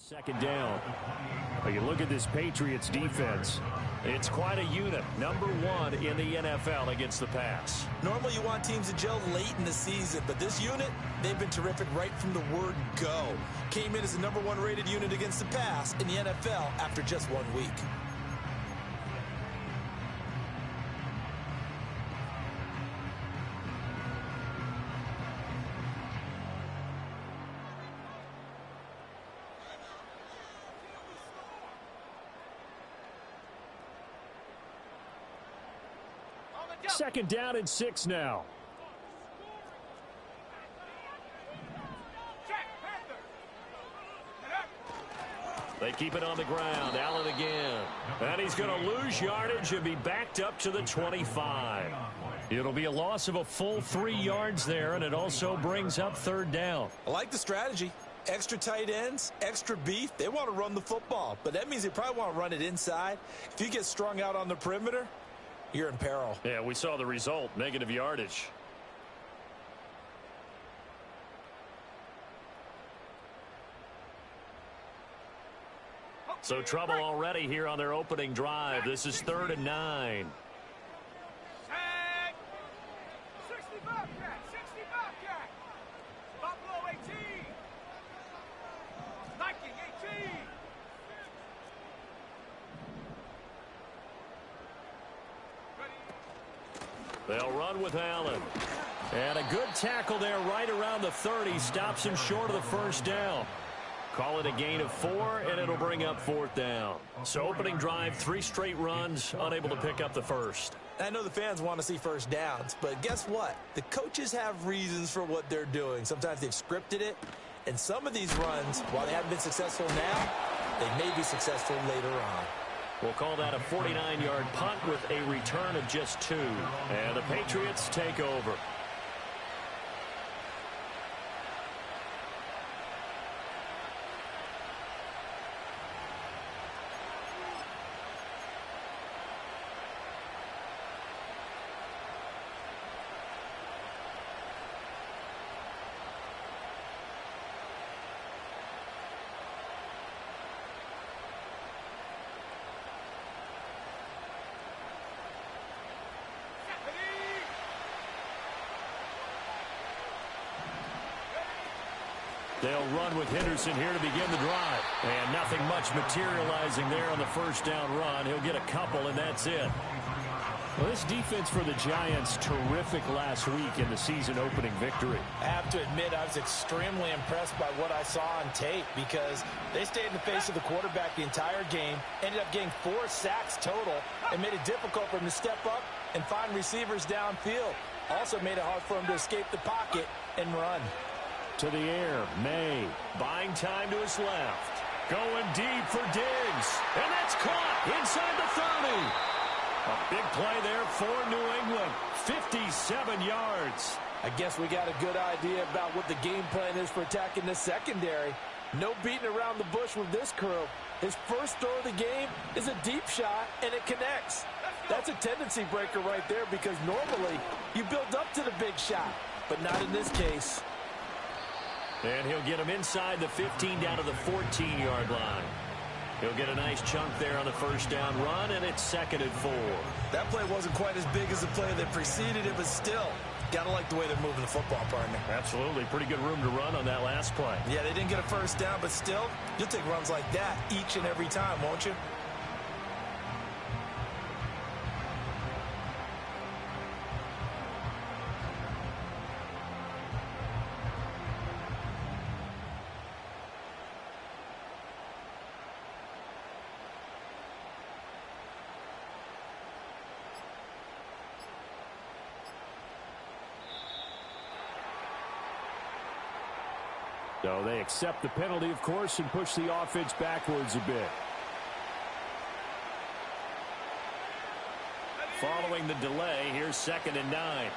Second down. You look at this Patriots defense. It's quite a unit. Number one in the NFL against the pass. Normally you want teams to gel late in the season, but this unit, they've been terrific right from the word go. Came in as the number one rated unit against the pass in the NFL after just 1 week. Second down and 6 now. They keep it on the ground. Allen again. And he's going to lose yardage and be backed up to the 25. It'll be a loss of a full 3 yards there, and it also brings up third down. I like the strategy. Extra tight ends, extra beef. They want to run the football, but that means they probably want to run it inside. If you get strung out on the perimeter, you're in peril. Yeah, we saw the result, negative yardage. So trouble already here on their opening drive. This is 3rd and 9. They'll run with Allen. And a good tackle there right around the 30. Stops him short of the first down. Call it a gain of 4, and it'll bring up 4th down. So opening drive, 3 straight runs, unable to pick up the first. I know the fans want to see first downs, but guess what? The coaches have reasons for what they're doing. Sometimes they've scripted it, and some of these runs, while they haven't been successful now, they may be successful later on. We'll call that a 49-yard punt with a return of just 2. And the Patriots take over. They'll run with Henderson here to begin the drive. And nothing much materializing there on the first down run. He'll get a couple, and that's it. Well, this defense for the Giants, terrific last week in the season-opening victory. I have to admit, I was extremely impressed by what I saw on tape because they stayed in the face of the quarterback the entire game, ended up getting 4 sacks total, and made it difficult for him to step up and find receivers downfield. Also made it hard for him to escape the pocket and run. To the air, May, buying time to his left. Going deep for Diggs. And that's caught inside the 30. A big play there for New England. 57 yards. I guess we got a good idea about what the game plan is for attacking the secondary. No beating around the bush with this crew. His first throw of the game is a deep shot, and it connects. That's a tendency breaker right there because normally you build up to the big shot, but not in this case. And he'll get him inside the 15 down to the 14-yard line. He'll get a nice chunk there on the first down run, and it's 2nd and 4. That play wasn't quite as big as the play that preceded it, but still, gotta like the way they're moving the football, partner. Absolutely. Pretty good room to run on that last play. Yeah, they didn't get a first down, but still, you'll take runs like that each and every time, won't you? So they accept the penalty, of course, and push the offense backwards a bit. Following the delay, here's 2nd and 9.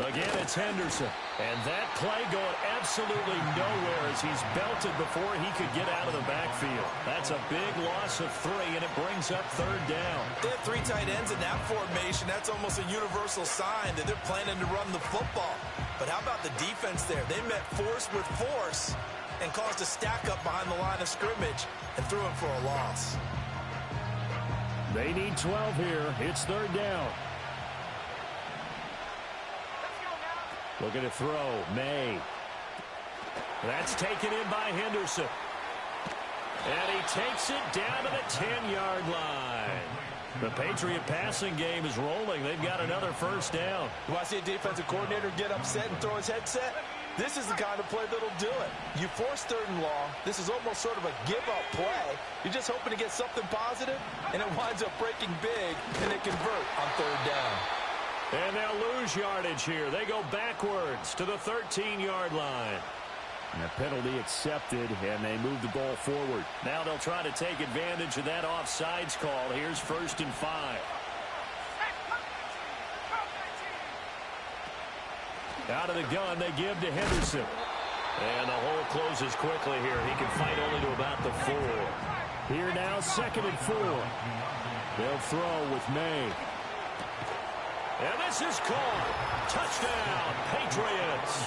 Again, it's Henderson. And that play going absolutely nowhere as he's belted before he could get out of the backfield. That's a big loss of 3, and it brings up 3rd down. They have 3 tight ends in that formation. That's almost a universal sign that they're planning to run the football. But how about the defense there? They met force with force and caused a stack up behind the line of scrimmage and threw him for a loss. They need 12 here. It's 3rd down. Looking to throw. May. That's taken in by Henderson. And he takes it down to the 10-yard line. The Patriot passing game is rolling. They've got another 1st down. You want to see a defensive coordinator get upset and throw his headset? This is the kind of play that'll do it. You force 3rd and long. This is almost sort of a give-up play. You're just hoping to get something positive, and it winds up breaking big, and they convert on 3rd down. And they'll lose yardage here. They go backwards to the 13-yard line. And a penalty accepted, and they move the ball forward. Now they'll try to take advantage of that offsides call. Here's 1st and 5. Out of the gun, they give to Henderson. And the hole closes quickly here. He can fight only to about the 4. Here now, 2nd and 4. They'll throw with May. And this is caught. Touchdown, Patriots.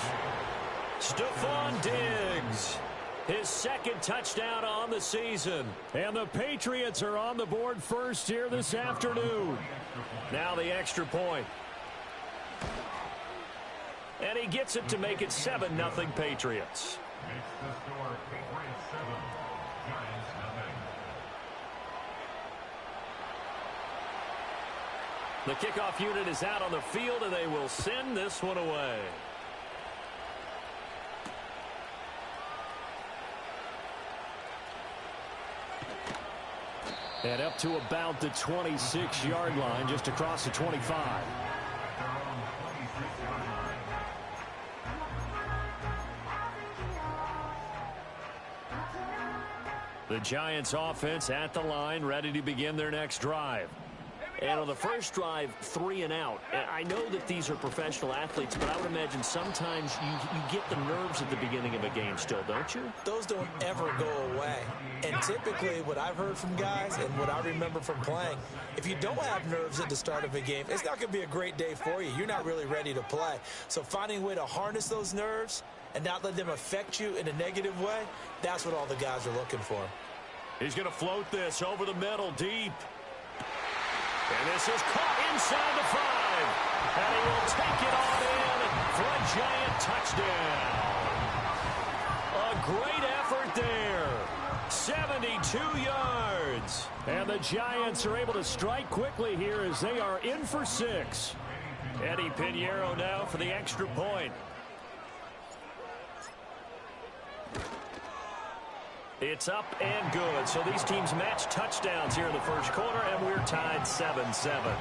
Stephon Diggs, his 2nd touchdown on the season. And the Patriots are on the board first here this afternoon. Now the extra point. And he gets it to make it 7-0 Patriots. The kickoff unit is out on the field, and they will send this one away. And up to about the 26-yard line, just across the 25. The Giants offense at the line, ready to begin their next drive. And on the first drive, 3 and out. I know that these are professional athletes, but I would imagine sometimes you get the nerves at the beginning of a game still, don't you? Those don't ever go away. And typically what I've heard from guys and what I remember from playing, if you don't have nerves at the start of a game, it's not going to be a great day for you. You're not really ready to play. So finding a way to harness those nerves and not let them affect you in a negative way, that's what all the guys are looking for. He's going to float this over the middle, deep. And this is caught inside the 5. And he will take it on in for a Giant touchdown. A great effort there. 72 yards. And the Giants are able to strike quickly here as they are in for 6. Eddie Pinheiro now for the extra point. It's up and good. So these teams match touchdowns here in the first quarter, and we're tied 7-7.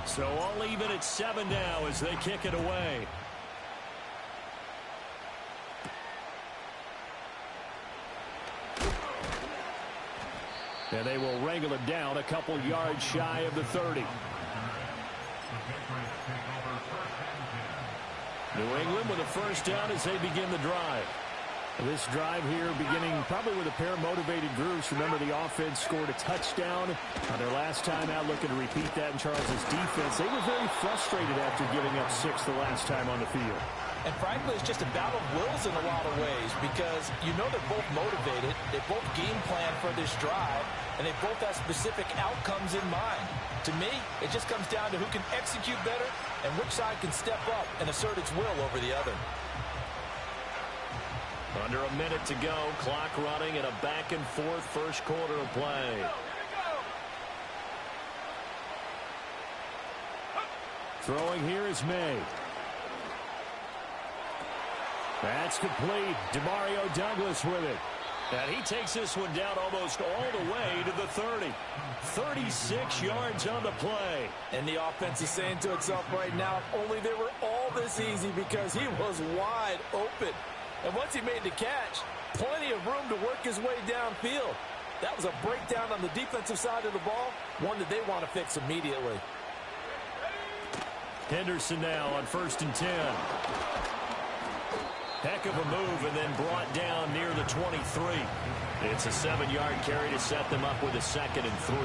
So all even at 7 now as they kick it away. And they will wrangle it down a couple yards shy of the 30. New England with a first down as they begin the drive. This drive here beginning probably with a pair of motivated groups. Remember, the offense scored a touchdown on their last time out, looking to repeat that in Charles' defense. They were very frustrated after giving up 6 the last time on the field. And frankly, it's just a battle of wills in a lot of ways because you know they're both motivated. They both game plan for this drive, and they both have specific outcomes in mind. To me, it just comes down to who can execute better and which side can step up and assert its will over the other. Under a minute to go, clock running, and a back-and-forth first quarter of play. Throwing here is May. That's complete. Demario Douglas with it. And he takes this one down almost all the way to the 30. 36 yards on the play. And the offense is saying to itself right now, if only they were all this easy because he was wide open. And once he made the catch, plenty of room to work his way downfield. That was a breakdown on the defensive side of the ball, one that they want to fix immediately. Henderson now on 1st and 10. Heck of a move and then brought down near the 23. It's a 7-yard carry to set them up with a 2nd and 3.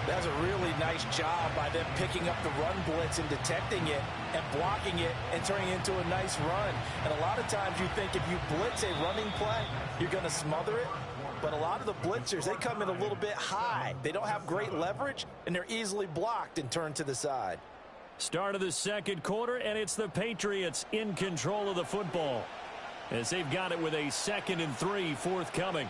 That's a really nice job by them picking up the run blitz and detecting it and blocking it and turning it into a nice run. And a lot of times you think if you blitz a running play, you're going to smother it. But a lot of the blitzers, they come in a little bit high. They don't have great leverage, and they're easily blocked and turned to the side. Start of the 2nd quarter, and it's the Patriots in control of the football as they've got it with a 2nd and 3 forthcoming.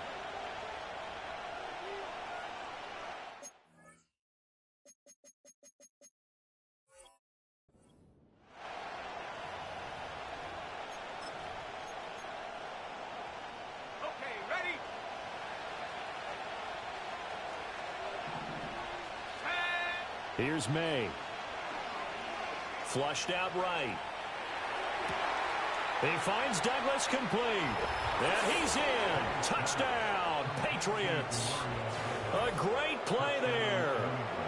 Here's May. Flushed out right. He finds Douglas complete. And he's in. Touchdown, Patriots. A great play there.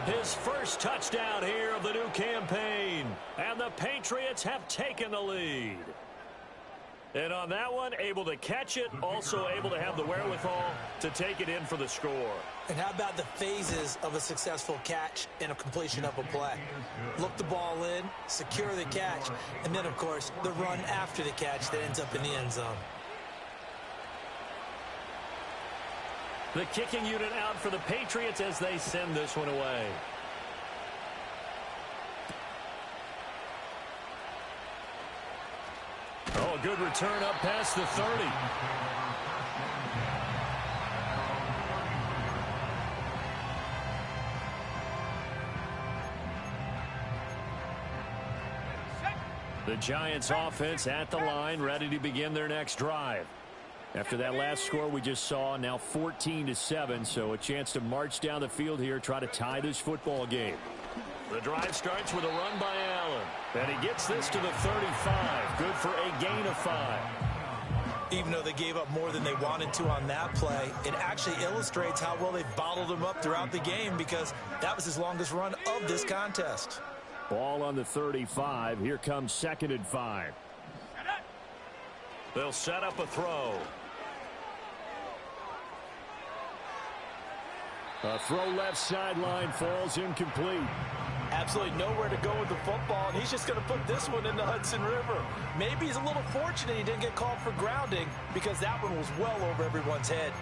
His first touchdown here of the new campaign. And the Patriots have taken the lead. And on that one, able to catch it, also able to have the wherewithal to take it in for the score. And how about the phases of a successful catch and a completion of a play? Look the ball in, secure the catch, and then, of course, the run after the catch that ends up in the end zone. The kicking unit out for the Patriots as they send this one away. Oh, a good return up past the 30. The Giants offense at the line, ready to begin their next drive. After that last score we just saw, now 14-7, so a chance to march down the field here, try to tie this football game. The drive starts with a run by Allen, and he gets this to the 35. Good for a gain of 5. Even though they gave up more than they wanted to on that play, it actually illustrates how well they've bottled him up throughout the game, because that was his longest run of this contest. Ball on the 35. Here comes 2nd and 5. They'll set up a throw. A throw left sideline, falls incomplete. Absolutely nowhere to go with the football, and he's just going to put this one in the Hudson River. Maybe he's a little fortunate he didn't get called for grounding, because that one was well over everyone's head.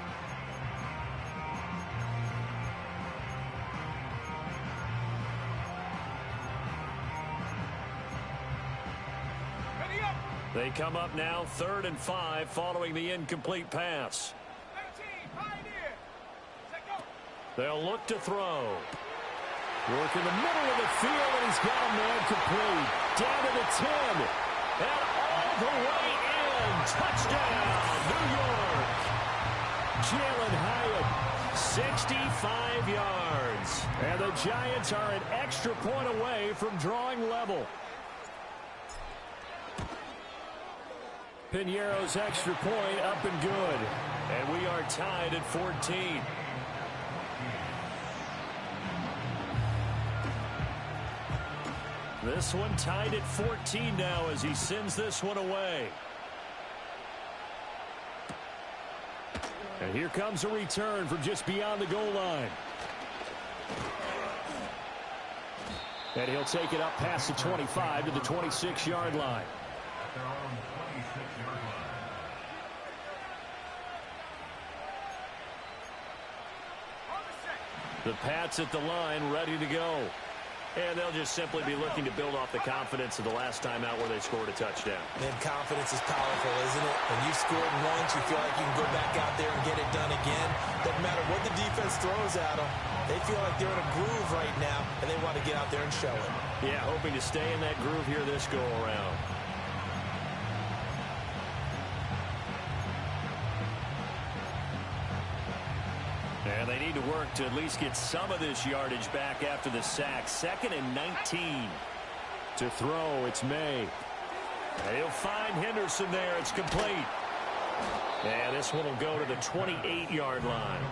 They come up now 3rd and 5 following the incomplete pass. They'll look to throw. Work in the middle of the field, and he's got a man complete. Down to the 10. And all the way in. Touchdown, New York. Jalen Hyatt, 65 yards. And the Giants are an extra point away from drawing level. Piñeiro's extra point up and good. And we are tied at 14. This one tied at 14 now as he sends this one away. And here comes a return from just beyond the goal line. And he'll take it up past the 25 to the 26-yard line. The Pats at the line, ready to go. And they'll just simply be looking to build off the confidence of the last time out where they scored a touchdown. Man, confidence is powerful, isn't it? When you've scored once, you feel like you can go back out there and get it done again. Doesn't matter what the defense throws at them. They feel like they're in a groove right now, and they want to get out there and show it. Yeah, hoping to stay in that groove here this go-around. And they need to work to at least get some of this yardage back after the sack. 2nd and 19. To throw, it's May. And he'll find Henderson there. It's complete. And this one will go to the 28-yard line.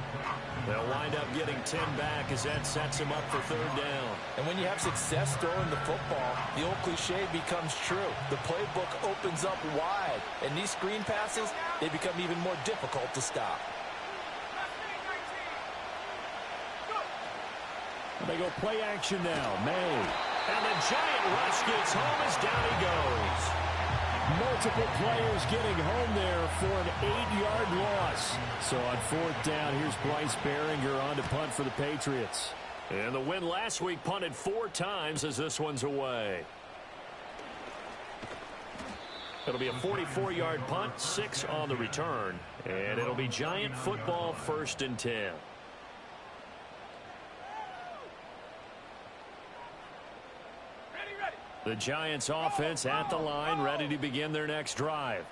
They'll wind up getting 10 back as that sets them up for third down. And when you have success throwing the football, the old cliche becomes true. The playbook opens up wide, and these screen passes, they become even more difficult to stop. They go play action now. May. And the giant rush gets home as down he goes. Multiple players getting home there for an 8-yard loss. So on fourth down, here's Bryce Baringer on to punt for the Patriots. And the win last week punted 4 times as this one's away. It'll be a 44-yard punt, 6 on the return. And it'll be Giant football, 1st and 10. The Giants offense at the line, ready to begin their next drive.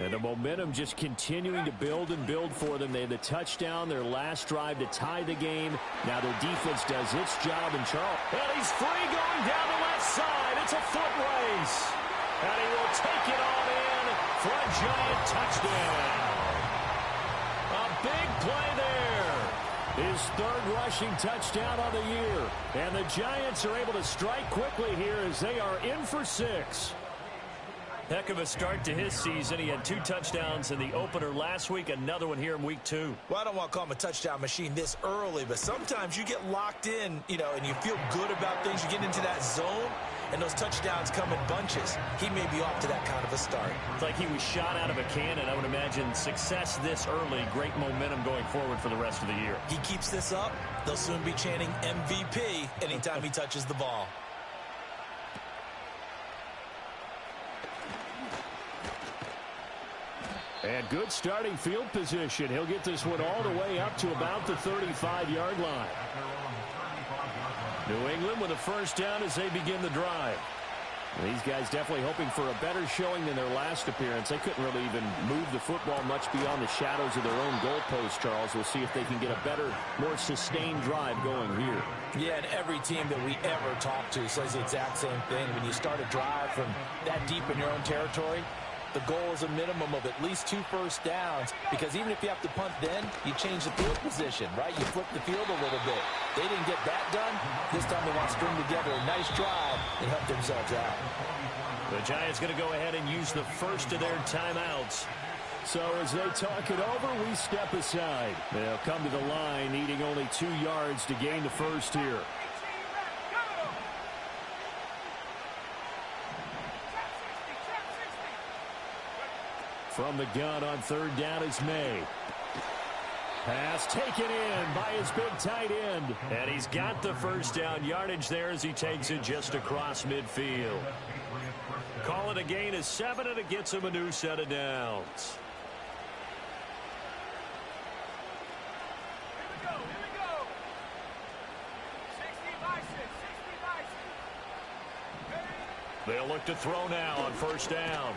And the momentum just continuing to build and build for them. They had the touchdown, their last drive to tie the game. Now their defense does its job, and Charles. And he's free going down the left side. It's a foot race. And he will take it all in for a Giant touchdown. A big play there. His 3rd rushing touchdown on the year. And the Giants are able to strike quickly here as they are in for 6. Heck of a start to his season. He had 2 touchdowns in the opener last week, another one here in week 2. Well, I don't want to call him a touchdown machine this early, but sometimes you get locked in, and you feel good about things. You get into that zone, and those touchdowns come in bunches. He may be off to that kind of a start. It's like he was shot out of a cannon. I would imagine success this early, great momentum going forward for the rest of the year. He keeps this up, they'll soon be chanting MVP anytime he touches the ball. And good starting field position. He'll get this one all the way up to about the 35-yard line. New England with a 1st down as they begin the drive. These guys definitely hoping for a better showing than their last appearance. They couldn't really even move the football much beyond the shadows of their own goalpost, Charles. We'll see if they can get a better, more sustained drive going here. Yeah, and every team that we ever talk to says the exact same thing. When you start a drive from that deep in your own territory, the goal is a minimum of at least 2 first downs, because even if you have to punt then, you change the field position, right? You flip the field a little bit. They didn't get that done. This time they want to string together a nice drive and help themselves out. The Giants going to go ahead and use the first of their timeouts. So as they talk it over, we step aside. They'll come to the line, needing only 2 yards to gain the first here. From the gun on 3rd down is May. Pass taken in by his big tight end. And he's got the 1st down yardage there as he takes it just across midfield. Call it a gain of 7, and it gets him a new set of downs. Here we go. 60 by 6. They'll look to throw now on 1st down.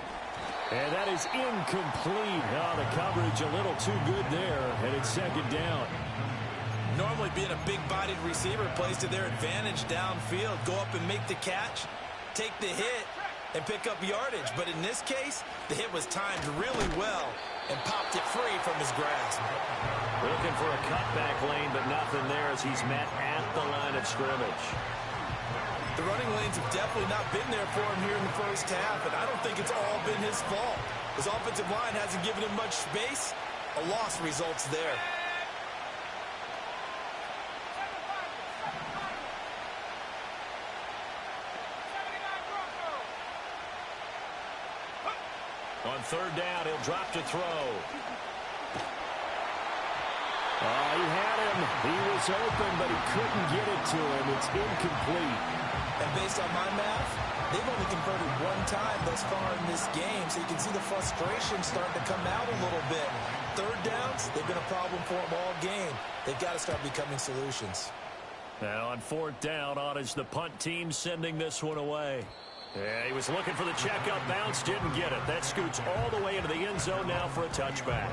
And that is incomplete. Oh, the coverage a little too good there, and it's 2nd down. Normally being a big-bodied receiver plays to their advantage downfield. Go up and make the catch, take the hit, and pick up yardage. But in this case, the hit was timed really well and popped it free from his grasp. Looking for a cutback lane, but nothing there as he's met at the line of scrimmage. The running lanes have definitely not been there for him here in the 1st half, and I don't think it's all been his fault. His offensive line hasn't given him much space. A loss results there. On 3rd down, he'll drop to throw. Oh, he had him. He was open, but he couldn't get it to him. It's incomplete. And based on my math, they've only converted 1 time thus far in this game, so you can see the frustration starting to come out a little bit. 3rd downs, they've been a problem for them all game. They've got to start becoming solutions. Now on 4th down, on is the punt team sending this one away. Yeah, he was looking for the checkup bounce, didn't get it. That scoots all the way into the end zone now for a touchback.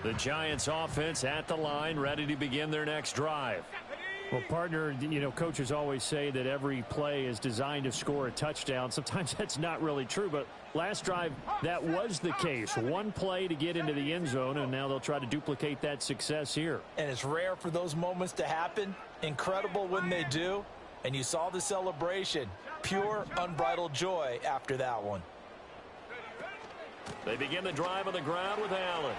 The Giants offense at the line, ready to begin their next drive. Well, partner, you know, coaches always say that every play is designed to score a touchdown. Sometimes that's not really true, but last drive, that was the case. One play to get into the end zone, and now they'll try to duplicate that success here. And it's rare for those moments to happen. Incredible when they do. And you saw the celebration. Pure, unbridled joy after that one. They begin the drive on the ground with Allen.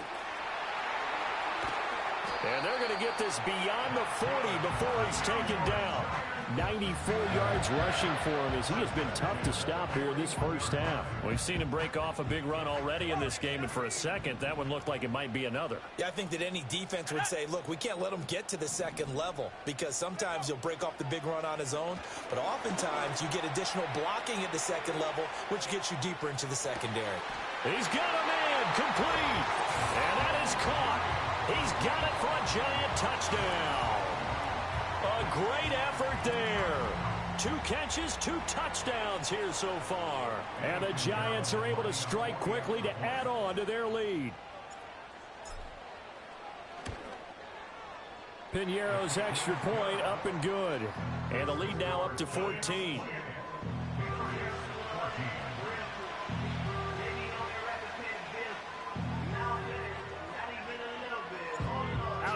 And they're going to get this beyond the 40 before he's taken down. 94 yards rushing for him as he has been tough to stop here this first half. We've seen him break off a big run already in this game, and for a second, that one looked like it might be another. Yeah, I think that any defense would say, look, we can't let him get to the second level because sometimes he'll break off the big run on his own, but oftentimes you get additional blocking at the second level, which gets you deeper into the secondary. He's got a man complete, and that is caught. He's got it for a giant touchdown. A great effort there. 2 catches, 2 touchdowns here so far. And the Giants are able to strike quickly to add on to their lead. Piñeiro's extra point up and good. And the lead now up to 14.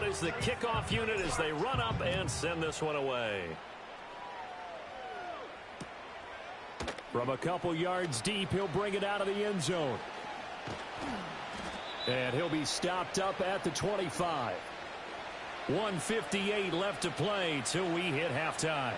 Is the kickoff unit as they run up and send this one away. From a couple yards deep, he'll bring it out of the end zone. And he'll be stopped up at the 25. 1:58 left to play till we hit halftime.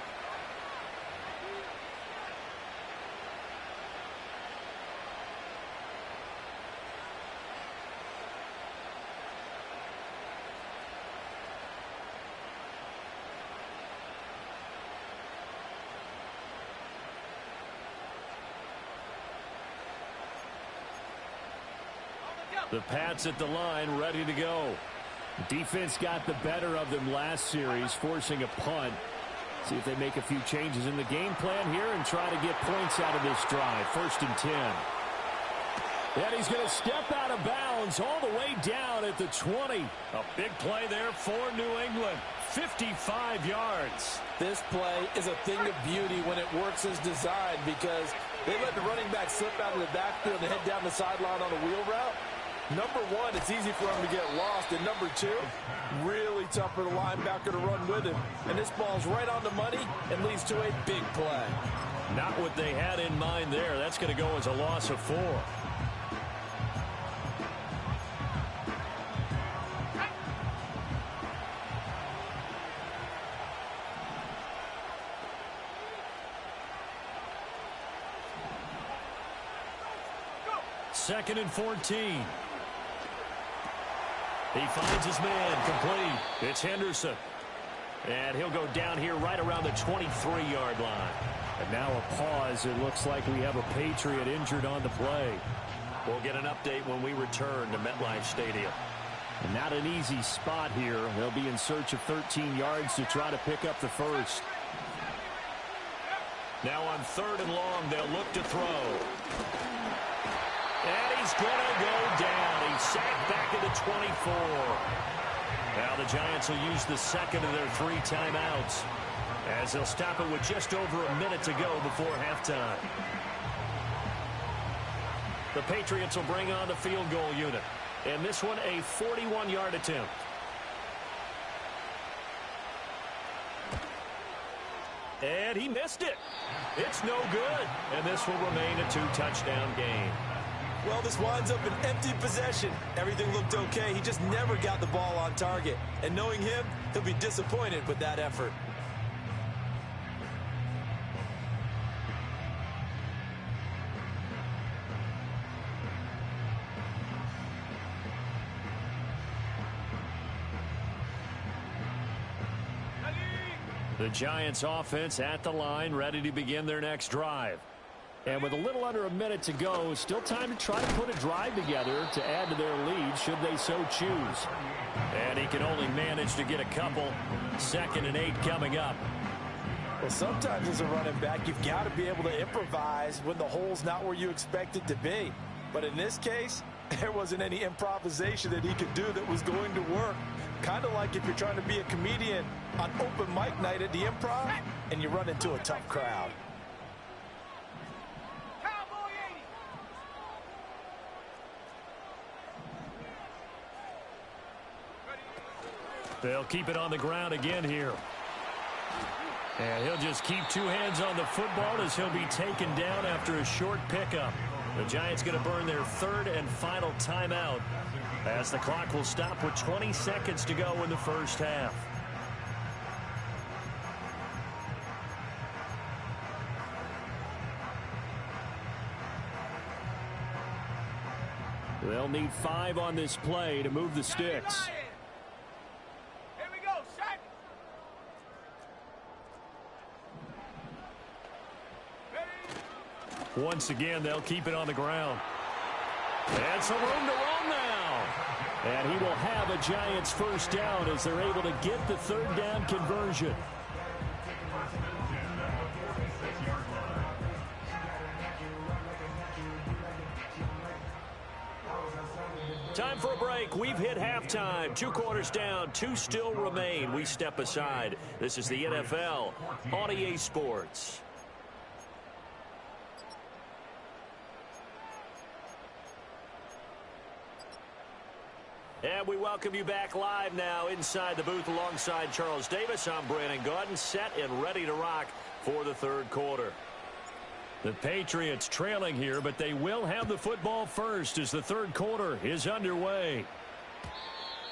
The Pats at the line, ready to go. Defense got the better of them last series, forcing a punt. See if they make a few changes in the game plan here and try to get points out of this drive. 1st and 10. And he's going to step out of bounds all the way down at the 20. A big play there for New England. 55 yards. This play is a thing of beauty when it works as designed because they let the running back slip out of the backfield and head down the sideline on a wheel route. Number one, it's easy for him to get lost. And number two, really tough for the linebacker to run with him. And this ball's right on the money and leads to a big play. Not what they had in mind there. That's going to go as a loss of 4. Second and 14. He finds his man complete. It's Henderson. And he'll go down here right around the 23-yard line. And now a pause. It looks like we have a Patriot injured on the play. We'll get an update when we return to MetLife Stadium. And not an easy spot here. They'll be in search of 13 yards to try to pick up the first. Now on 3rd and long, they'll look to throw. And he's going to go down. He's sacked back at the 24. Now the Giants will use the second of their 3 timeouts as they'll stop it with just over a minute to go before halftime. The Patriots will bring on the field goal unit. And this one a 41-yard attempt. And he missed it. It's no good. And this will remain a 2-touchdown game. Well, this winds up an empty possession. Everything looked okay. He just never got the ball on target. And knowing him, he'll be disappointed with that effort. The Giants offense at the line, ready to begin their next drive. And with a little under a minute to go, still time to try to put a drive together to add to their lead should they so choose. And he can only manage to get a couple. 2nd and 8 coming up. Well, sometimes as a running back, you've got to be able to improvise when the hole's not where you expect it to be. But in this case, there wasn't any improvisation that he could do that was going to work. Kind of like if you're trying to be a comedian on open mic night at the Improv and you run into a tough crowd. Cowboy 80. They'll keep it on the ground again here. And he'll just keep two hands on the football as he'll be taken down after a short pickup. The Giants going to burn their third and final timeout as the clock will stop with 20 seconds to go in the first half. They'll need 5 on this play to move the sticks. Here we go, set. Ready. Once again, they'll keep it on the ground. And some room to run now. And he will have a Giants first down as they're able to get the third down conversion. Time for a break. We've hit halftime. 2 quarters down. 2 still remain. We step aside. This is the NFL on EA Sports. And we welcome you back live now inside the booth alongside Charles Davis. I'm Brandon Gaudin, set and ready to rock for the third quarter. The Patriots trailing here, but they will have the football first as the third quarter is underway.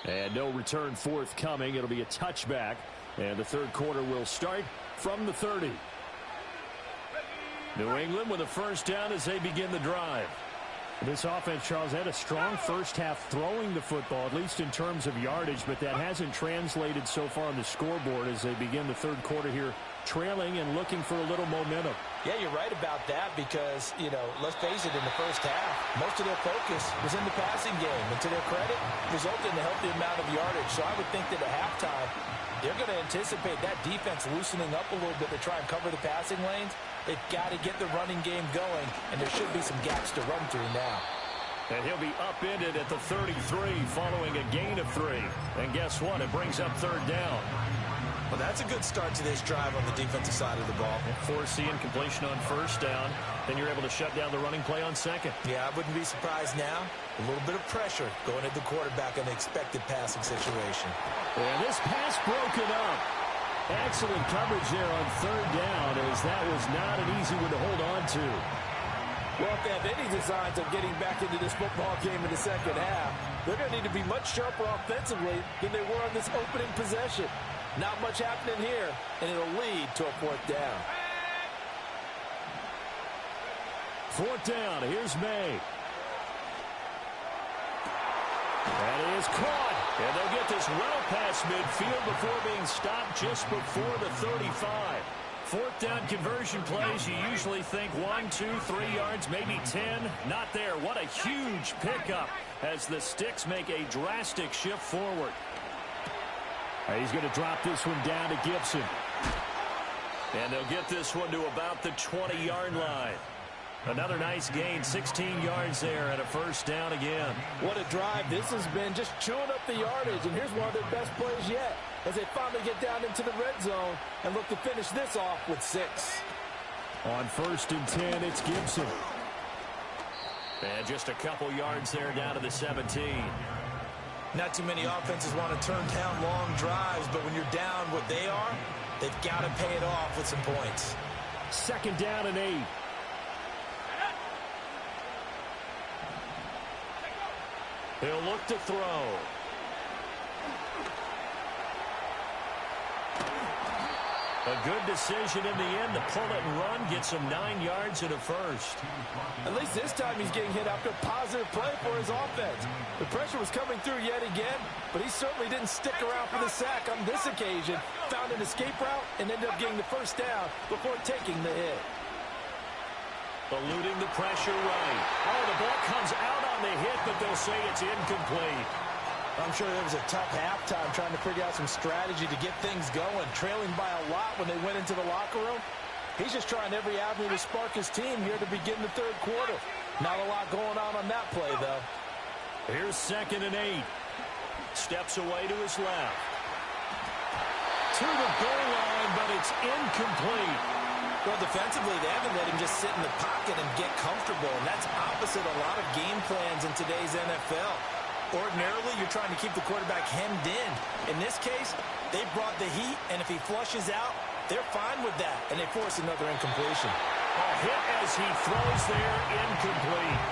And no return forthcoming. It'll be a touchback. And the third quarter will start from the 30. New England with a first down as they begin the drive. This offense, Charles, had a strong first half throwing the football, at least in terms of yardage, but that hasn't translated so far on the scoreboard as they begin the third quarter here, trailing and looking for a little momentum. Yeah, you're right about that because, let's face it, in the first half, most of their focus was in the passing game. And to their credit, resulted in a healthy amount of yardage. So I would think that at halftime, they're going to anticipate that defense loosening up a little bit to try and cover the passing lanes. They've got to get the running game going, and there should be some gaps to run through now. And he'll be upended at the 33 following a gain of 3. And guess what? It brings up third down. Well, that's a good start to this drive on the defensive side of the ball. Forcing completion on first down. Then you're able to shut down the running play on second. Yeah, I wouldn't be surprised now. A little bit of pressure going at the quarterback in the expected passing situation. And this pass broken up. Excellent coverage there on third down as that was not an easy one to hold on to. Well, if they have any designs of getting back into this football game in the second half, they're going to need to be much sharper offensively than they were on this opening possession. Not much happening here, and it'll lead to a fourth down. Fourth down, here's May. That is caught. And they'll get this well past midfield before being stopped just before the 35. Fourth down conversion plays, you usually think 1, 2, 3 yards, maybe 10. Not there. What a huge pickup as the Sticks make a drastic shift forward. He's going to drop this one down to Gibson. And they'll get this one to about the 20-yard line. Another nice gain, 16 yards there and a first down again. What a drive this has been, just chewing up the yardage. And here's one of their best plays yet as they finally get down into the red zone and look to finish this off with 6. On first and 10, it's Gibson. And just a couple yards there down to the 17. Not too many offenses want to turn down long drives, but when you're down what they are, they've got to pay it off with some points. Second down and 8. He'll look to throw. A good decision in the end to pull it and run, get some 9 yards and a first. At least this time he's getting hit after a positive play for his offense. The pressure was coming through yet again, but he certainly didn't stick around for the sack on this occasion. Found an escape route and ended up getting the first down before taking the hit. Eluding the pressure right. Oh, the ball comes out on the hit, but they'll say it's incomplete. I'm sure there was a tough halftime trying to figure out some strategy to get things going, trailing by a lot when they went into the locker room. He's just trying every avenue to spark his team here to begin the third quarter. Not a lot going on that play, though. Here's second and 8. Steps away to his left. To the goal line, but it's incomplete. Well, defensively, they haven't let him just sit in the pocket and get comfortable, and that's opposite a lot of game plans in today's NFL. Ordinarily, you're trying to keep the quarterback hemmed in. In this case, they brought the heat, and if he flushes out, they're fine with that, and they force another incompletion. A hit as he throws there, incomplete.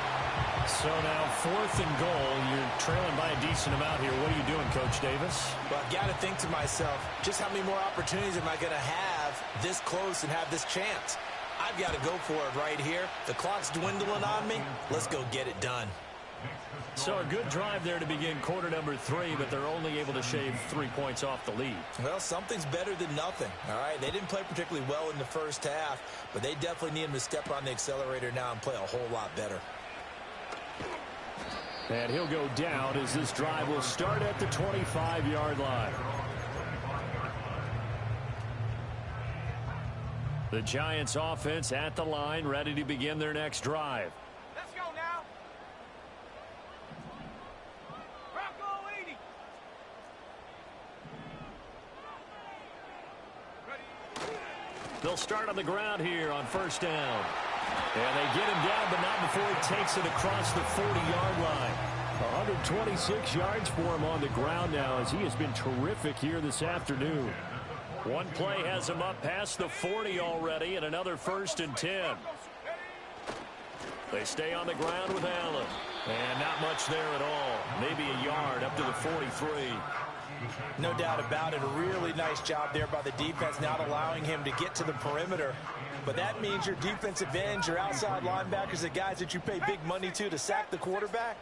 So now 4th and goal. You're trailing by a decent amount here. What are you doing, Coach Davis? Well, I've got to think to myself, just how many more opportunities am I going to have this close and have this chance? I've got to go for it right here. The clock's dwindling on me. Let's go get it done. So a good drive there to begin quarter number 3, but they're only able to shave 3 points off the lead. Well, something's better than nothing, all right? They didn't play particularly well in the first half, but they definitely need him to step on the accelerator now and play a whole lot better. And he'll go down as this drive will start at the 25-yard line. The Giants offense at the line, ready to begin their next drive. Let's go now. Bronco 80. Ready. They'll start on the ground here on first down. And they get him down, but not before he takes it across the 40-yard line. 126 yards for him on the ground now as he has been terrific here this afternoon. One play has him up past the 40 already, and another 1st and 10. They stay on the ground with Allen. And not much there at all. Maybe a yard up to the 43. No doubt about it. A really nice job there by the defense, not allowing him to get to the perimeter. But that means your defensive ends, your outside linebackers, the guys that you pay big money to sack the quarterback,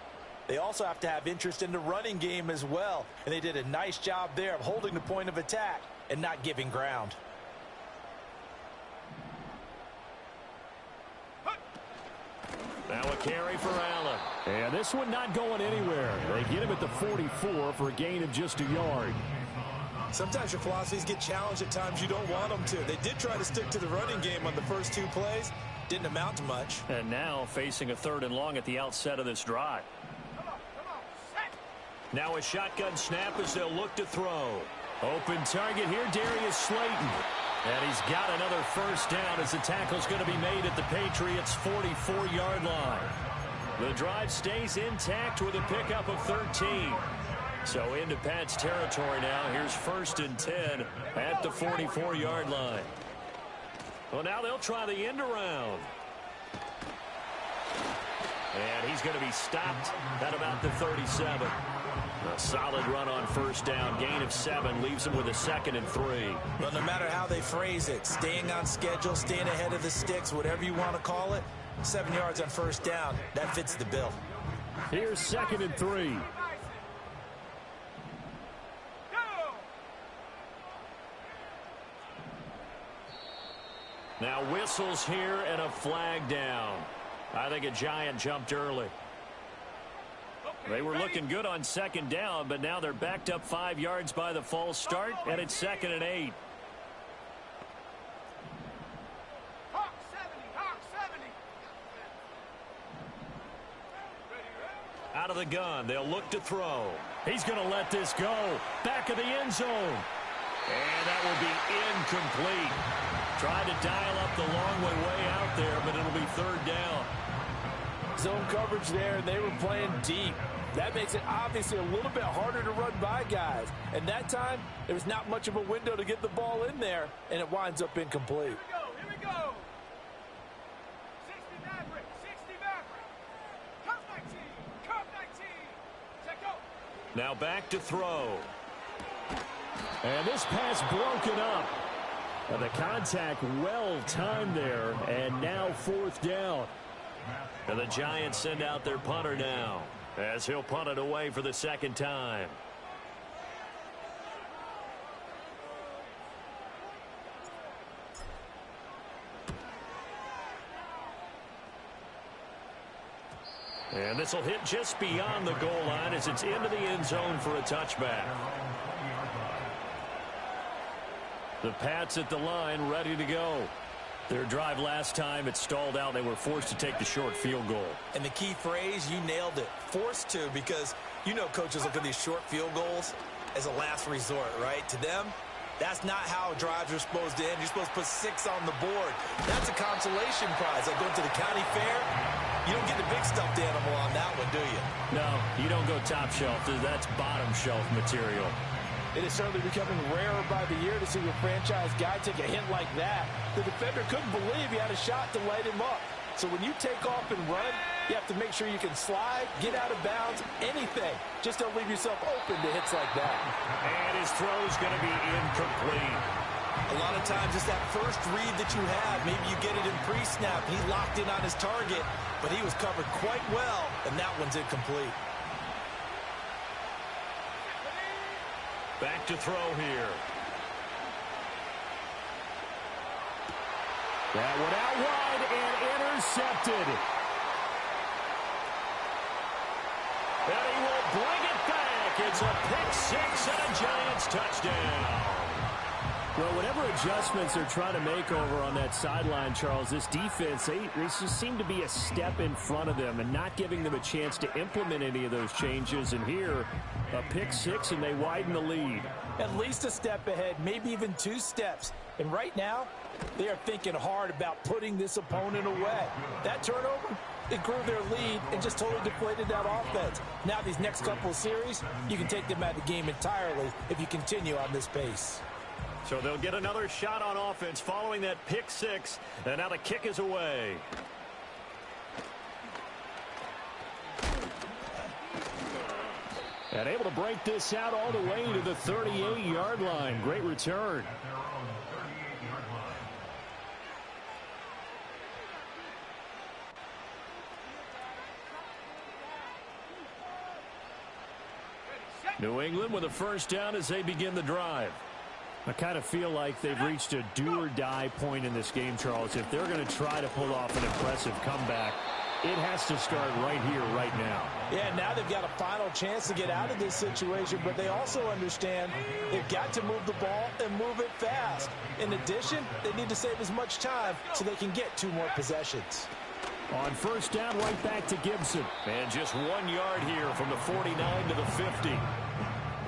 they also have to have interest in the running game as well. And they did a nice job there of holding the point of attack and not giving ground. Now a carry for Allen. And this one not going anywhere. They get him at the 44 for a gain of just a yard. Sometimes your philosophies get challenged at times you don't want them to. They did try to stick to the running game on the first 2 plays. Didn't amount to much. And now facing a 3rd and long at the outset of this drive. Come on, set. Now a shotgun snap as they'll look to throw. Open target here, Darius Slayton. And he's got another first down as the tackle's going to be made at the Patriots' 44-yard line. The drive stays intact with a pickup of 13. So into Pat's territory now. Here's 1st and 10 at the 44-yard line. Well, now they'll try the end around. And he's going to be stopped at about the 37. A solid run on first down. Gain of 7 leaves him with a 2nd and 3. Well, no matter how they phrase it, staying on schedule, staying ahead of the sticks, whatever you want to call it, 7 yards on first down, that fits the bill. Here's 2nd and 3. Now whistles here and a flag down. I think a Giant jumped early. They were looking good on 2nd down, but now they're backed up 5 yards by the false start, and it's 2nd and 8. Hawk 70. Out of the gun, they'll look to throw. He's going to let this go. Back of the end zone. And that will be incomplete. Tried to dial up the long way out there, but it'll be 3rd down. Zone coverage there, and they were playing deep. That makes it obviously a little bit harder to run by guys. And that time, there was not much of a window to get the ball in there, and it winds up incomplete. Here we go. 60 Maverick. Curve 19. Check out. Now back to throw. And this pass broken up. And the contact well timed there, and now 4th down. And the Giants send out their punter now, as he'll punt it away for the 2nd time. And this will hit just beyond the goal line as it's into the end zone for a touchback. The Pats at the line, ready to go. Their drive last time, it stalled out. They were forced to take the short field goal. And the key phrase, you nailed it, forced to, because you know coaches look at these short field goals as a last resort, right? To them, that's not how drives are supposed to end. You're supposed to put 6 on the board. That's a consolation prize. Like going to the county fair, you don't get the big stuffed animal on that one, do you? No, you don't go top shelf. That's bottom shelf material. It is certainly becoming rarer by the year to see a franchise guy take a hit like that. The defender couldn't believe he had a shot to light him up. So when you take off and run, you have to make sure you can slide, get out of bounds, anything. Just don't leave yourself open to hits like that. And his throw is going to be incomplete. A lot of times it's that first read that you have. Maybe you get it in pre-snap. He locked in on his target, but he was covered quite well, and that one's incomplete. Back to throw here. That one out wide and intercepted. And he will bring it back. It's a pick 6 and a Giants touchdown. Well, whatever adjustments they're trying to make over on that sideline, Charles, this defense, they just seem to be a step in front of them and not giving them a chance to implement any of those changes. And here, a pick 6, and they widen the lead. At least a step ahead, maybe even 2 steps. And right now, they are thinking hard about putting this opponent away. That turnover, it grew their lead and just totally deflated that offense. Now these next couple of series, you can take them out of the game entirely if you continue on this pace. So they'll get another shot on offense following that pick 6, and now the kick is away. And able to break this out all the way to the 38-yard line. Great return. New England with a first down as they begin the drive. I kind of feel like they've reached a do-or-die point in this game, Charles. If they're going to try to pull off an impressive comeback, it has to start right here, right now. Yeah, now they've got a final chance to get out of this situation, but they also understand they've got to move the ball and move it fast. In addition, they need to save as much time so they can get 2 more possessions. On first down, right back to Gibson. And just 1 yard here from the 49 to the 50.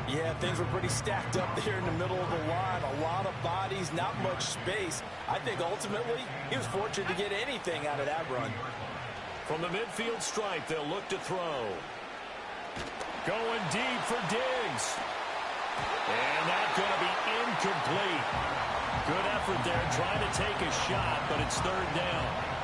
Yeah, things were pretty stacked up there in the middle of the line. A lot of bodies, not much space. I think ultimately he was fortunate to get anything out of that run. From the midfield stripe, they'll look to throw. Going deep for Diggs. And that's going to be incomplete. Good effort there trying to take a shot, but it's 3rd down.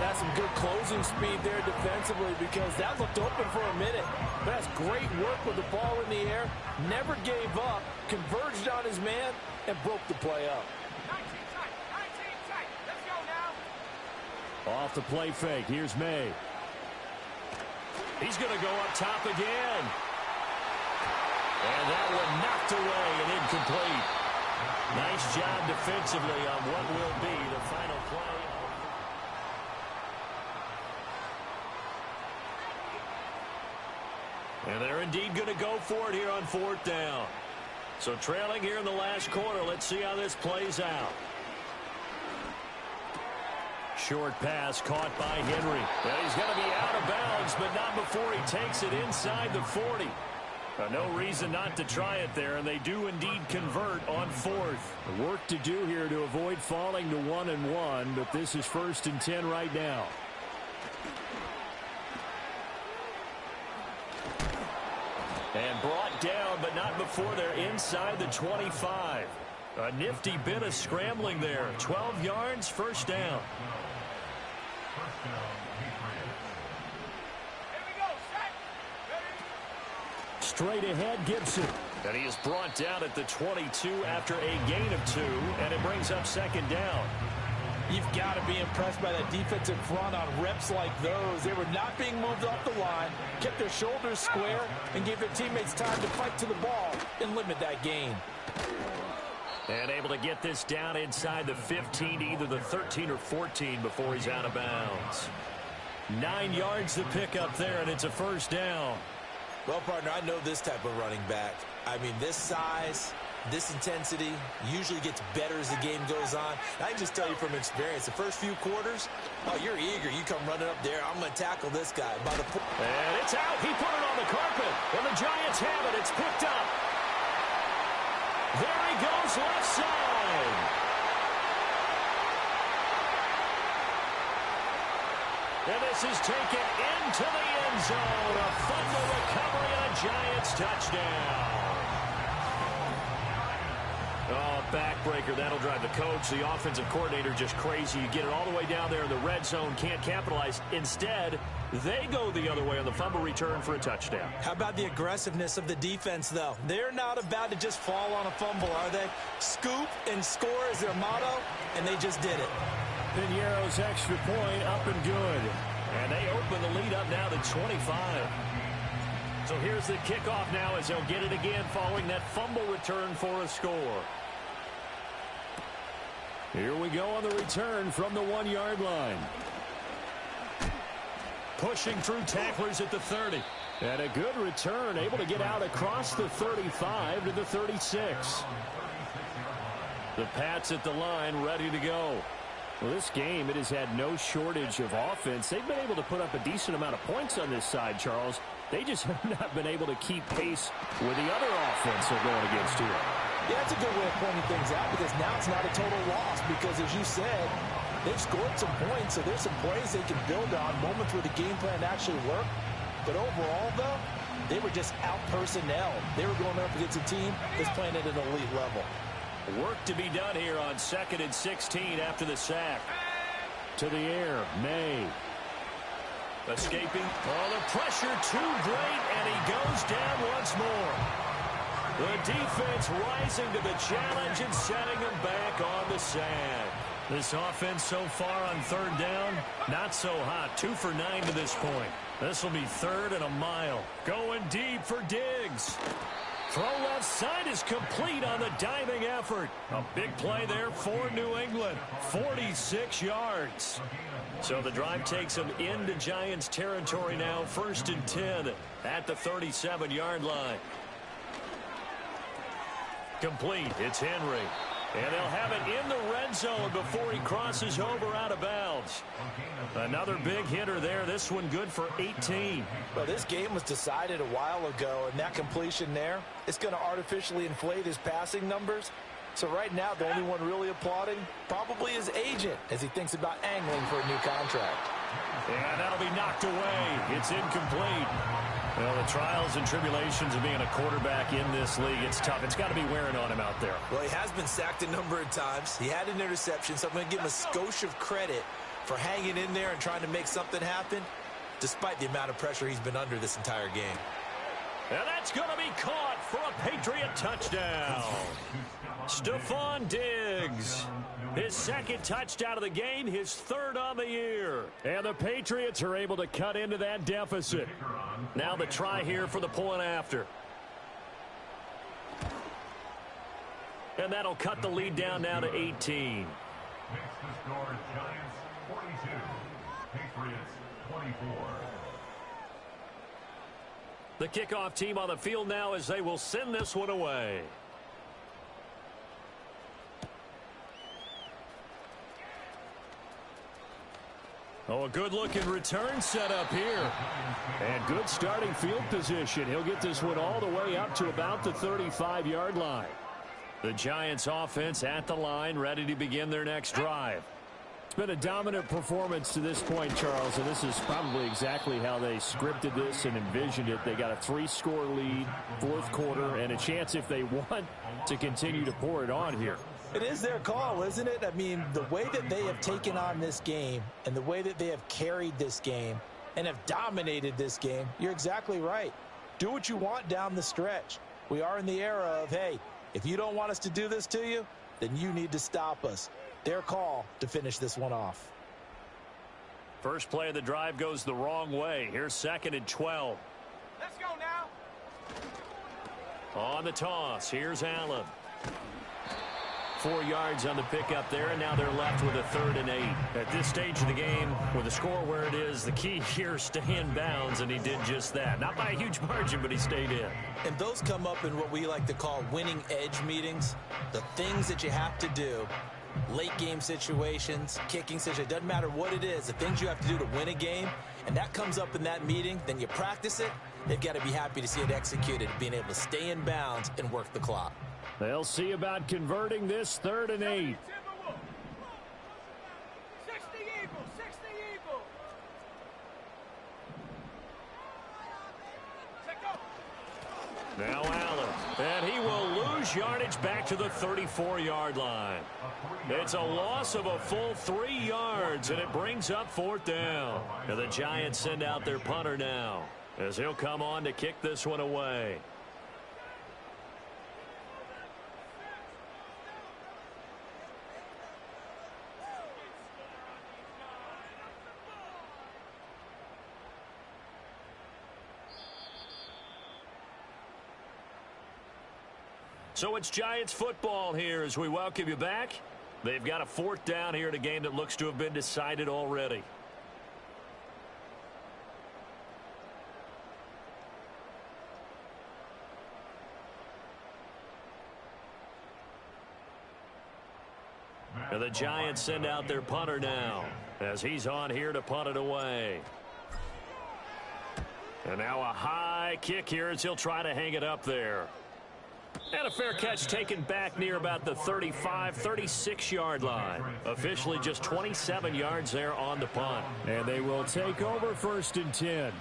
That's some good closing speed there defensively because that looked open for a minute. But that's great work with the ball in the air. Never gave up, converged on his man, and broke the play up. 19 tight, 19 tight. Let's go now. Off the play fake. Here's May. He's going to go up top again. And that one knocked away and incomplete. Nice job defensively on what will be the final play. And they're indeed going to go for it here on 4th down. So trailing here in the last quarter. Let's see how this plays out. Short pass caught by Henry. And he's going to be out of bounds, but not before he takes it inside the 40. No reason not to try it there, and they do indeed convert on 4th. Work to do here to avoid falling to 1-1, but this is 1st and 10 right now. And brought down, but not before they're inside the 25. A nifty bit of scrambling there. 12 yards, 1st down. Here we go. Set. Ready. Straight ahead, Gibson. And he is brought down at the 22 after a gain of 2, and it brings up 2nd down. You've got to be impressed by that defensive front on reps like those. They were not being moved off the line, kept their shoulders square, and gave their teammates time to fight to the ball and limit that gain. And able to get this down inside the 15, either the 13 or 14 before he's out of bounds. 9 yards to pick up there, and it's a 1st down. Well, partner, I know this type of running back. I mean, this size, This intensity usually gets better as the game goes on. I can just tell you from experience, the first few quarters, oh, you're eager. You come running up there. I'm going to tackle this guy. And it's out. He put it on the carpet. And the Giants have it. It's picked up. There he goes left side. And this is taken into the end zone. A fumble recovery and a Giants touchdown. Oh, backbreaker. That'll drive the coach, the offensive coordinator, just crazy. You get it all the way down there in the red zone, can't capitalize. Instead, they go the other way on the fumble return for a touchdown. How about the aggressiveness of the defense, though? They're not about to just fall on a fumble, are they? Scoop and score is their motto, and they just did it. Piñeiro's extra point up and good. And they open the lead up now to 25. So here's the kickoff now as they'll get it again following that fumble return for a score. Here we go on the return from the 1-yard line. Pushing through tacklers at the 30. And a good return, able to get out across the 35 to the 36. The Pats at the line ready to go. Well, this game, it has had no shortage of offense. They've been able to put up a decent amount of points on this side, Charles. They just have not been able to keep pace with the other offense they're going against here. Yeah, that's a good way of pointing things out because now it's not a total loss because, as you said, they've scored some points, so there's some plays they can build on, moments where the game plan actually worked. But overall, though, they were just out-personnel. They were going up against a team that's playing at an elite level. Work to be done here on 2nd and 16 after the sack. To the air, May. Escaping. Oh, the pressure too great, and he goes down once more. The defense rising to the challenge and setting him back on the sand. This offense so far on 3rd down, not so hot. 2 for 9 to this point. This will be 3rd and a mile. Going deep for Diggs. Throw left side is complete on the diving effort. A big play there for New England. 46 yards. So the drive takes them into Giants territory now. 1st and 10 at the 37-yard line. Complete. It's Henry. And they'll have it in the red zone before he crosses over out of bounds. Another big hitter there. This one good for 18. Well, this game was decided a while ago, and that completion there, it's going to artificially inflate his passing numbers. So right now, the only one really applauding probably his agent as he thinks about angling for a new contract. And that'll be knocked away. It's incomplete. Well, the trials and tribulations of being a quarterback in this league, it's tough. It's got to be wearing on him out there. Well, he has been sacked a number of times. He had an interception, so I'm going to give him a skosh of credit for hanging in there and trying to make something happen, despite the amount of pressure he's been under this entire game. And that's going to be caught for a Patriot touchdown. Stephon Diggs. His 2nd touchdown of the game, his 3rd on the year. And the Patriots are able to cut into that deficit. Now the try here for the point after. And that'll cut the lead down now to 18. Makes the score Giants 42, Patriots 24. The kickoff team on the field now as they will send this one away. Oh, a good-looking return set up here. And good starting field position. He'll get this one all the way up to about the 35-yard line. The Giants offense at the line, ready to begin their next drive. It's been a dominant performance to this point, Charles, and this is probably exactly how they scripted this and envisioned it. They got a 3-score lead, 4th quarter, and a chance if they want to continue to pour it on here. It is their call, isn't it? I mean, the way that they have taken on this game and the way that they have carried this game and have dominated this game, you're exactly right. Do what you want down the stretch. We are in the era of, hey, if you don't want us to do this to you, then you need to stop us. Their call to finish this one off. First play of the drive goes the wrong way. Here's 2nd and 12. Let's go now. On the toss, here's Allen. 4 yards on the pickup there, and now they're left with a 3rd and 8. At this stage of the game, with the score where it is, the key here is stay in bounds, and he did just that. Not by a huge margin, but he stayed in. And those come up in what we like to call winning edge meetings. The things that you have to do, late game situations, kicking situations, doesn't matter what it is, the things you have to do to win a game, and that comes up in that meeting, then you practice it. They've got to be happy to see it executed, being able to stay in bounds and work the clock. They'll see about converting this 3rd and 8. 60 Eagles, 60 Eagles. Now Allen, and he will lose yardage back to the 34-yard line. It's a loss of a full 3 yards, and it brings up 4th down. And the Giants send out their punter now, as he'll come on to kick this one away. So it's Giants football here as we welcome you back. They've got a 4th down here in a game that looks to have been decided already. And the Giants send out their punter now as he's on here to punt it away. And now a high kick here as he'll try to hang it up there. And a fair catch taken back near about the 35, 36-yard line. Officially just 27 yards there on the punt. And they will take over 1st and 10.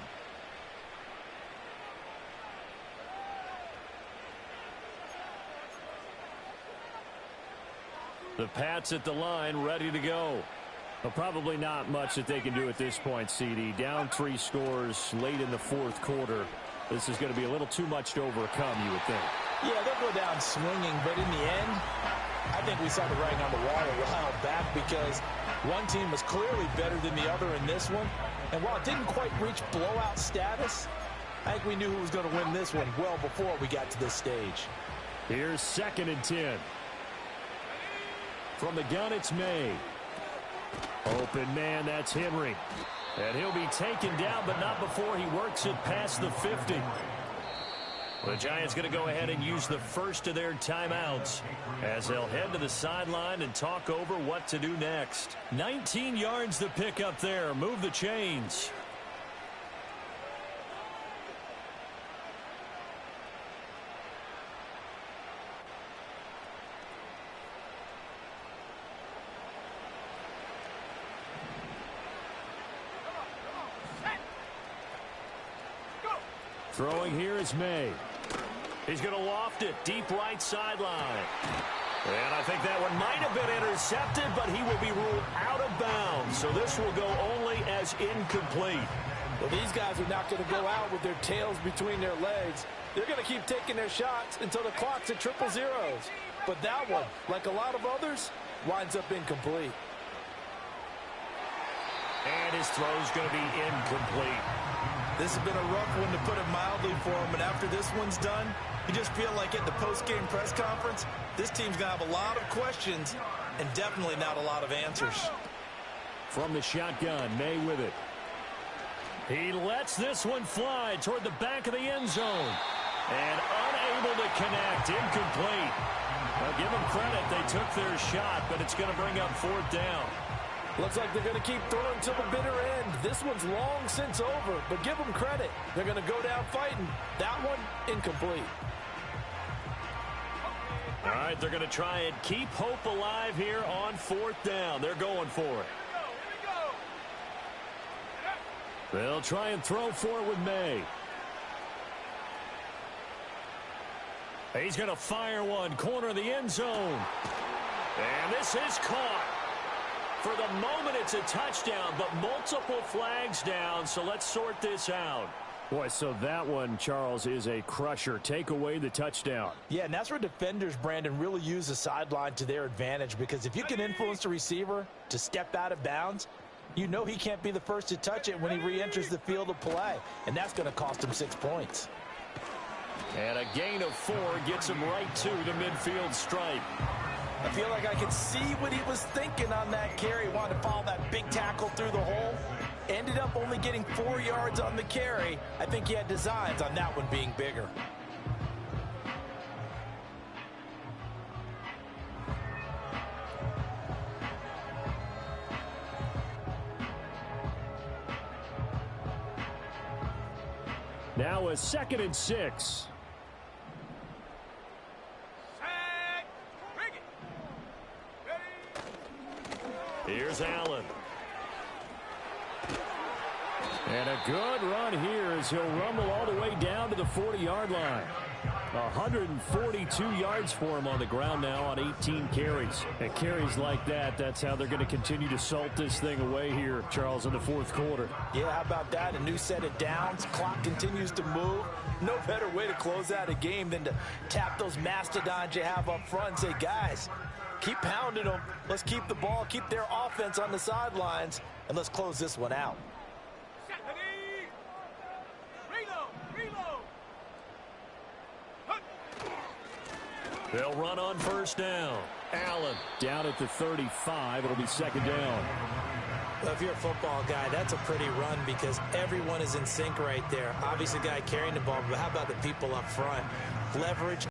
The Pats at the line, ready to go. Well, probably not much that they can do at this point, CD. Down 3 scores late in the 4th quarter. This is going to be a little too much to overcome, you would think. Yeah, they'll go down swinging, but in the end, I think we saw the writing on the wall a while back because one team was clearly better than the other in this one. And while it didn't quite reach blowout status, I think we knew who was going to win this one well before we got to this stage. Here's 2nd and 10. From the gun, it's May. Open man, that's Henry. And he'll be taken down, but not before he works it past the 50. The Giants going to go ahead and use the first of their timeouts as they'll head to the sideline and talk over what to do next. 19 yards to pick up there. Move the chains. Throwing here is May. He's going to loft it deep right sideline. And I think that one might have been intercepted, but he will be ruled out of bounds. So this will go only as incomplete. Well, these guys are not going to go out with their tails between their legs. They're going to keep taking their shots until the clock's at 000. But that one, like a lot of others, winds up incomplete. And his throw's going to be incomplete. This has been a rough one, to put it mildly, for him. And after this one's done, you just feel like at the post-game press conference, this team's going to have a lot of questions and definitely not a lot of answers. From the shotgun, May with it. He lets this one fly toward the back of the end zone. And unable to connect, incomplete. Well, give them credit, they took their shot, but it's going to bring up 4th down. Looks like they're going to keep throwing till the bitter end. This one's long since over, but give them credit. They're going to go down fighting. That one, incomplete. All right, they're going to try and keep hope alive here on 4th down. They're going for it. They'll try and throw for it with May. He's going to fire one, corner of the end zone. And this is caught. For the moment, it's a touchdown, but multiple flags down, so let's sort this out. Boy, so that one, Charles, is a crusher. Take away the touchdown. Yeah, and that's where defenders, Brandon, really use the sideline to their advantage, because if you can influence the receiver to step out of bounds, you know he can't be the first to touch it when he re-enters the field of play, and that's going to cost him 6 points. And a gain of 4 gets him right to the midfield stripe. I feel like I could see what he was thinking on that carry. Wanted to follow that big tackle through the hole. Ended up only getting 4 yards on the carry. I think he had designs on that one being bigger. Now a 2nd and 6. Set. Bring it. Ready. Here's Allen. And a good run here as he'll rumble all the way down to the 40-yard line. 142 yards for him on the ground now on 18 carries. And carries like that, that's how they're going to continue to salt this thing away here, Charles, in the 4th quarter. Yeah, how about that? A new set of downs. Clock continues to move. No better way to close out a game than to tap those mastodons you have up front and say, guys, keep pounding them. Let's keep the ball, keep their offense on the sidelines, and let's close this one out. Set. Ready. Reload. Reload. They'll run on 1st down. Allen down at the 35. It'll be 2nd down. Well, if you're a football guy, that's a pretty run because everyone is in sync right there. Obviously, the guy carrying the ball, but how about the people up front? Leverage.